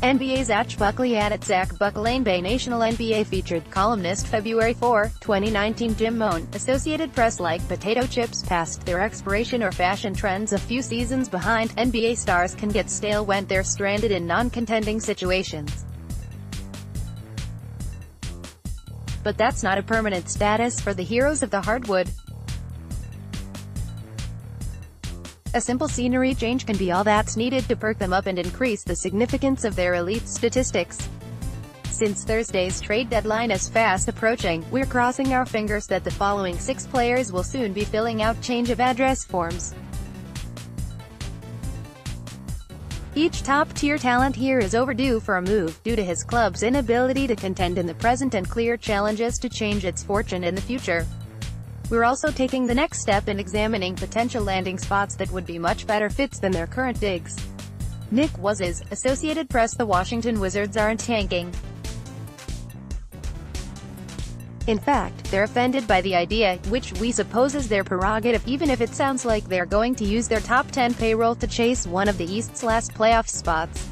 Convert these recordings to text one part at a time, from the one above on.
NBAZach Buckley at Zach Buckley NBA National NBA featured columnist February 4, 2019 Jim Mone, Associated Press. Like potato chips past their expiration or fashion trends a few seasons behind, NBA stars can get stale when they're stranded in non-contending situations. But that's not a permanent status for the heroes of the hardwood. A simple scenery change can be all that's needed to perk them up and increase the significance of their elite statistics. Since Thursday's trade deadline is fast approaching, we're crossing our fingers that the following 6 players will soon be filling out change of address forms. Each top-tier talent here is overdue for a move, due to his club's inability to contend in the present and clear challenges to change its fortune in the future. We're also taking the next step in examining potential landing spots that would be much better fits than their current digs. Nick Waz's, Associated Press. The Washington Wizards aren't tanking. In fact, they're offended by the idea, which we suppose is their prerogative, even if it sounds like they're going to use their top 10 payroll to chase one of the East's last playoff spots.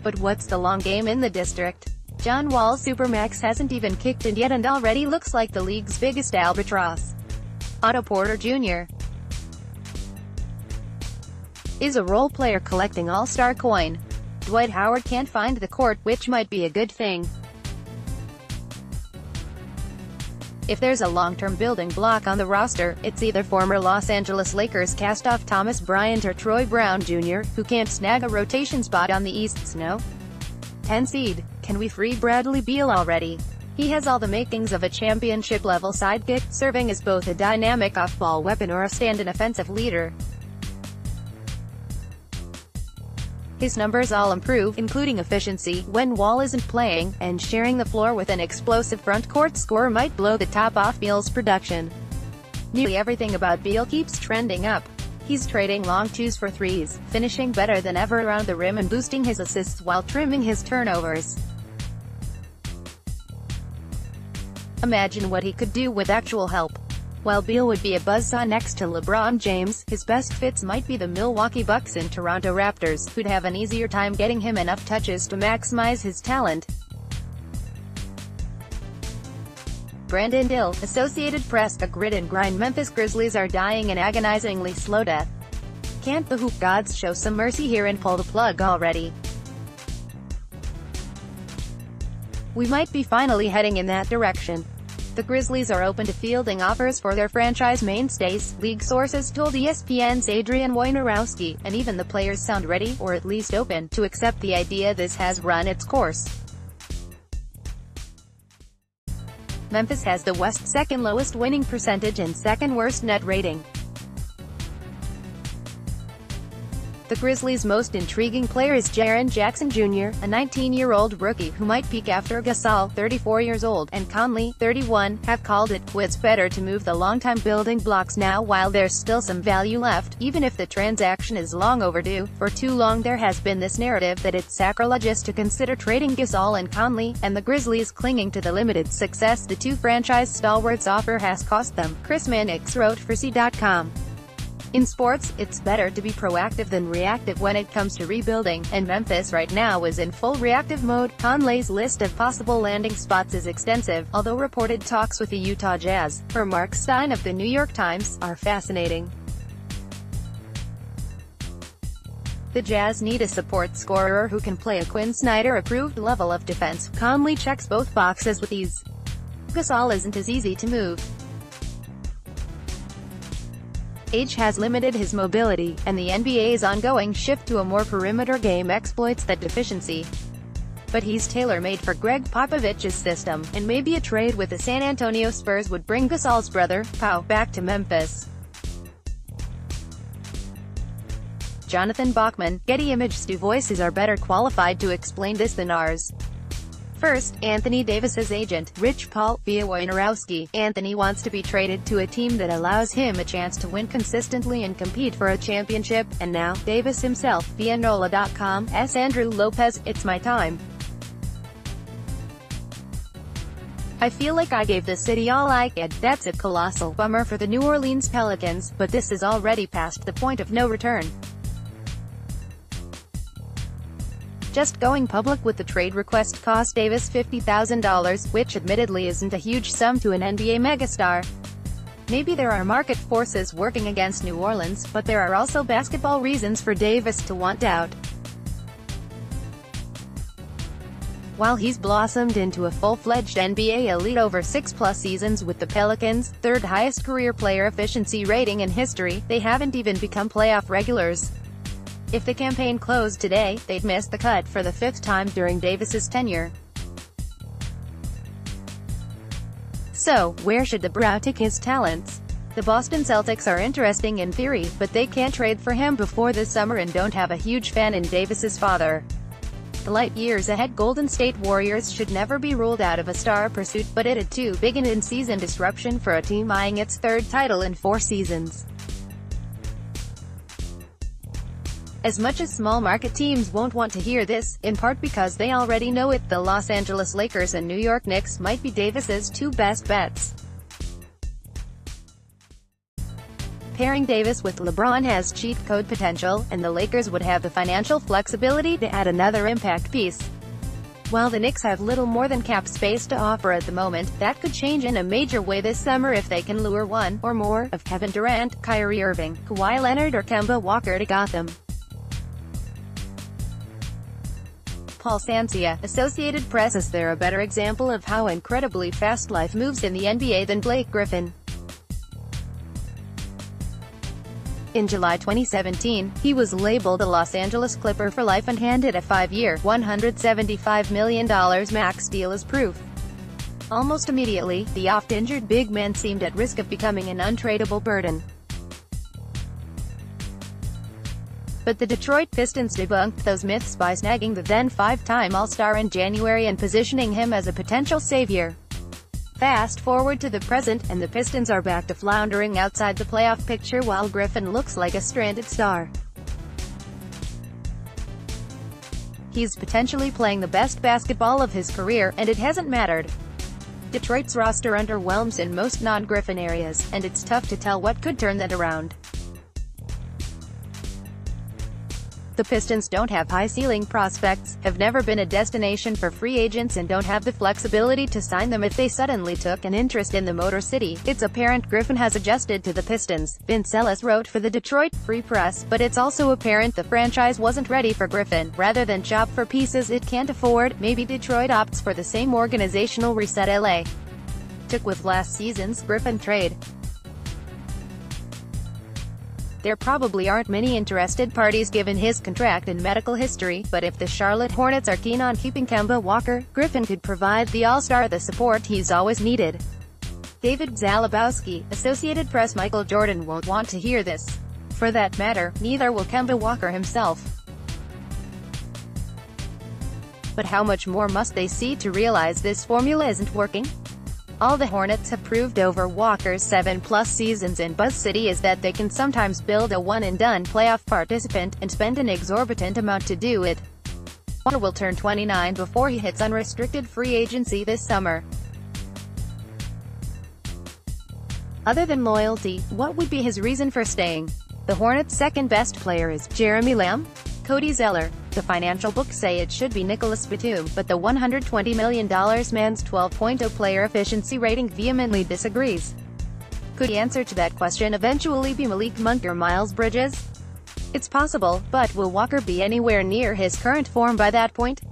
But what's the long game in the district? John Wall's Supermax hasn't even kicked in yet and already looks like the league's biggest albatross. Otto Porter Jr. is a role player collecting all-star coin. Dwight Howard can't find the court, which might be a good thing. If there's a long-term building block on the roster, it's either former Los Angeles Lakers cast-off Thomas Bryant or Troy Brown Jr., who can't snag a rotation spot on the East's No. 10 seed. Can we free Bradley Beal already? He has all the makings of a championship-level sidekick, serving as both a dynamic off-ball weapon or a stand-in offensive leader. His numbers all improve, including efficiency, when Wall isn't playing, and sharing the floor with an explosive front-court scorer might blow the top off Beal's production. Nearly everything about Beal keeps trending up. He's trading long twos for threes, finishing better than ever around the rim and boosting his assists while trimming his turnovers. Imagine what he could do with actual help. While Beal would be a buzzsaw next to LeBron James, his best fits might be the Milwaukee Bucks and Toronto Raptors, who'd have an easier time getting him enough touches to maximize his talent. Brandon Dill, Associated Press. A grit and grind Memphis Grizzlies are dying an agonizingly slow death. Can't the hoop gods show some mercy here and pull the plug already? We might be finally heading in that direction. The Grizzlies are open to fielding offers for their franchise mainstays, league sources told ESPN's Adrian Wojnarowski, and even the players sound ready, or at least open, to accept the idea this has run its course. Memphis has the West's second lowest winning percentage and second worst net rating. The Grizzlies' most intriguing player is Jaren Jackson Jr., a 19-year-old rookie who might peak after Gasol, 34 years old, and Conley, 31, have called it quits. Better to move the long-time building blocks now while there's still some value left, even if the transaction is long overdue. For too long there has been this narrative that it's sacrilegious to consider trading Gasol and Conley, and the Grizzlies clinging to the limited success the two franchise stalwarts offer has cost them, Chris Mannix wrote for C.com. In sports, it's better to be proactive than reactive when it comes to rebuilding, and Memphis right now is in full reactive mode. Conley's list of possible landing spots is extensive, although reported talks with the Utah Jazz, per Mark Stein of the New York Times, are fascinating. The Jazz need a support scorer who can play a Quinn Snyder-approved level of defense. Conley checks both boxes with ease. Gasol isn't as easy to move. Age has limited his mobility, and the NBA's ongoing shift to a more perimeter game exploits that deficiency. But he's tailor-made for Greg Popovich's system, and maybe a trade with the San Antonio Spurs would bring Gasol's brother, Pau, back to Memphis. Jonathan Bachman, Getty Images. Two voices are better qualified to explain this than ours. First, Anthony Davis's agent, Rich Paul, via Wojnarowski. Anthony wants to be traded to a team that allows him a chance to win consistently and compete for a championship, and now, Davis himself, via NOLA.com's Andrew Lopez. It's my time. I feel like I gave the city all I could. That's a colossal bummer for the New Orleans Pelicans, but this is already past the point of no return. Just going public with the trade request cost Davis $50,000, which admittedly isn't a huge sum to an NBA megastar. Maybe there are market forces working against New Orleans, but there are also basketball reasons for Davis to want out. While he's blossomed into a full-fledged NBA elite over 6+ seasons with the Pelicans, third highest career player efficiency rating in history, they haven't even become playoff regulars. If the campaign closed today, they'd miss the cut for the 5th time during Davis's tenure. So, where should the Brow take his talents? The Boston Celtics are interesting in theory, but they can't trade for him before this summer and don't have a huge fan in Davis's father. The light years ahead Golden State Warriors should never be ruled out of a star pursuit, but it'd too big an in-season disruption for a team eyeing its 3rd title in 4 seasons. As much as small market teams won't want to hear this, in part because they already know it, the Los Angeles Lakers and New York Knicks might be Davis's 2 best bets. Pairing Davis with LeBron has cheat code potential, and the Lakers would have the financial flexibility to add another impact piece. While the Knicks have little more than cap space to offer at the moment, that could change in a major way this summer if they can lure one, or more, of Kevin Durant, Kyrie Irving, Kawhi Leonard or Kemba Walker to Gotham. Paul Sancia, Associated Press says they're a better example of how incredibly fast life moves in the NBA than Blake Griffin. In July 2017, he was labeled a Los Angeles Clipper for life and handed a 5-year, $175 million max deal as proof. Almost immediately, the oft-injured big man seemed at risk of becoming an untradeable burden. But the Detroit Pistons debunked those myths by snagging the then 5-time All-Star in January and positioning him as a potential savior. Fast forward to the present, and the Pistons are back to floundering outside the playoff picture while Griffin looks like a stranded star. He's potentially playing the best basketball of his career, and it hasn't mattered. Detroit's roster underwhelms in most non-Griffin areas, and it's tough to tell what could turn that around. The Pistons don't have high-ceiling prospects, have never been a destination for free agents and don't have the flexibility to sign them if they suddenly took an interest in the Motor City. It's apparent Griffin has adjusted to the Pistons, Vince Ellis wrote for the Detroit Free Press, but it's also apparent the franchise wasn't ready for Griffin. Rather than shop for pieces it can't afford, maybe Detroit opts for the same organizational reset LA took with last season's Griffin trade. There probably aren't many interested parties given his contract and medical history, but if the Charlotte Hornets are keen on keeping Kemba Walker, Griffin could provide the All-Star the support he's always needed. David Zalabowski, Associated Press. Michael Jordan won't want to hear this. For that matter, neither will Kemba Walker himself. But how much more must they see to realize this formula isn't working? All the Hornets have proved over Walker's 7+ seasons in Buzz City is that they can sometimes build a one-and-done playoff participant, and spend an exorbitant amount to do it. Walker will turn 29 before he hits unrestricted free agency this summer. Other than loyalty, what would be his reason for staying? The Hornets' second-best player is Jeremy Lamb? Cody Zeller. The financial books say it should be Nicholas Batum, but the $120 million man's 12.0 player efficiency rating vehemently disagrees. Could the answer to that question eventually be Malik Monk or Miles Bridges? It's possible, but will Walker be anywhere near his current form by that point?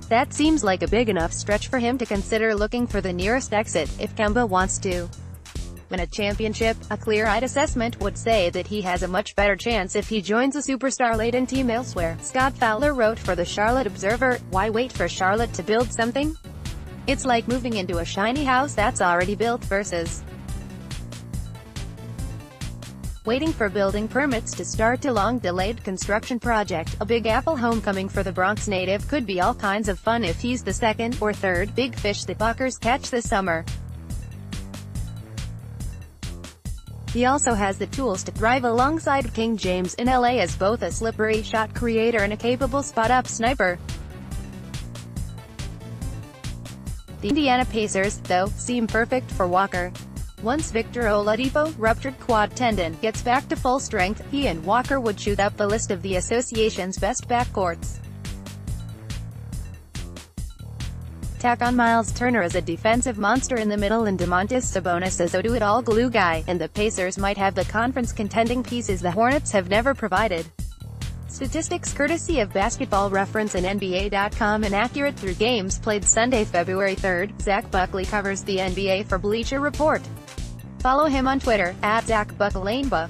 That seems like a big enough stretch for him to consider looking for the nearest exit, if Kemba wants to win a championship. A clear-eyed assessment would say that he has a much better chance if he joins a superstar-laden team elsewhere. Scott Fowler wrote for the Charlotte Observer, "Why wait for Charlotte to build something? It's like moving into a shiny house that's already built versus waiting for building permits to start a long-delayed construction project." A Big Apple homecoming for the Bronx native could be all kinds of fun if he's the second or third big fish the Buckers catch this summer. He also has the tools to thrive alongside King James in LA as both a slippery shot creator and a capable spot-up sniper. The Indiana Pacers, though, seem perfect for Walker. Once Victor Oladipo, ruptured quad tendon, gets back to full strength, he and Walker would shoot up the list of the association's best backcourts. tack on Miles Turner as a defensive monster in the middle and Domantas Sabonis as a do-it-all glue guy, and the Pacers might have the conference contending pieces the Hornets have never provided. Statistics courtesy of Basketball Reference and NBA.com and accurate through games played Sunday, February 3rd. Zach Buckley covers the NBA for Bleacher Report. Follow him on Twitter, @ZachBuckleanba.